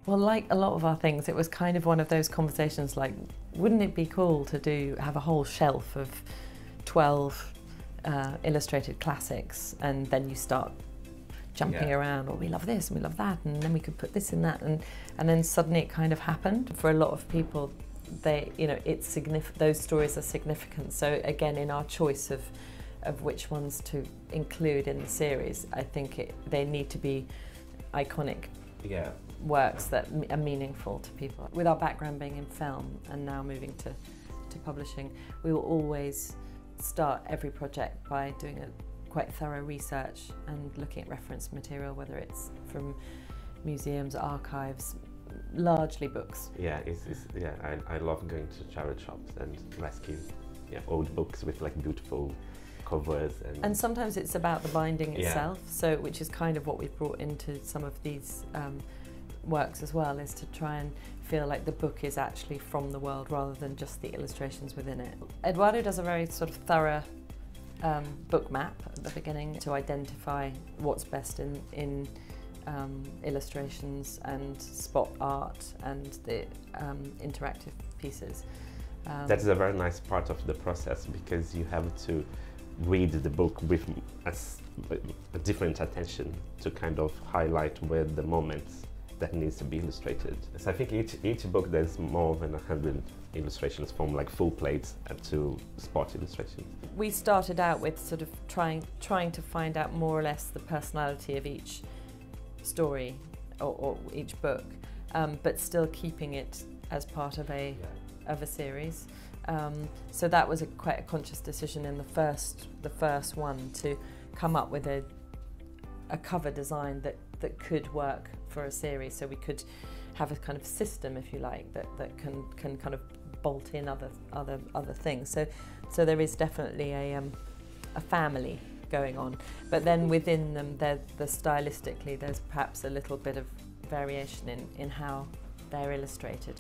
Well, like a lot of our things, it was kind of one of those conversations like, wouldn't it be cool to have a whole shelf of 12 illustrated classics, and then you start jumping around, or we love this and we love that, and then we could put this in that, and then suddenly it kind of happened. For a lot of people, it's those stories are significant. So again, in our choice of which ones to include in the series, I think they need to be iconic works that are meaningful to people. With our background being in film and now moving to publishing, we will always start every project by doing a quite thorough research and looking at reference material, whether it's from museums, archives, largely books. Yeah, I love going to charity shops and rescue old books with like beautiful covers. And sometimes it's about the binding itself, so which is kind of what we've brought into some of these works as well, is to try and feel like the book is actually from the world rather than just the illustrations within it. Eduardo does a very sort of thorough book map at the beginning to identify what's best in illustrations and spot art and the interactive pieces. That's a very nice part of the process, because you have to read the book with a different attention to kind of highlight where the moments that needs to be illustrated. So I think each book there's more than 100 illustrations, from like full plates up to spot illustrations. We started out with sort of trying to find out more or less the personality of each story or each book, but still keeping it as part of a series. So that was quite a conscious decision in the first one, to come up with a cover design that could work for a series, so we could have a kind of system, if you like, that can kind of bolt in other things. So there is definitely a family going on, but then within them, stylistically, there's perhaps a little bit of variation in how they're illustrated.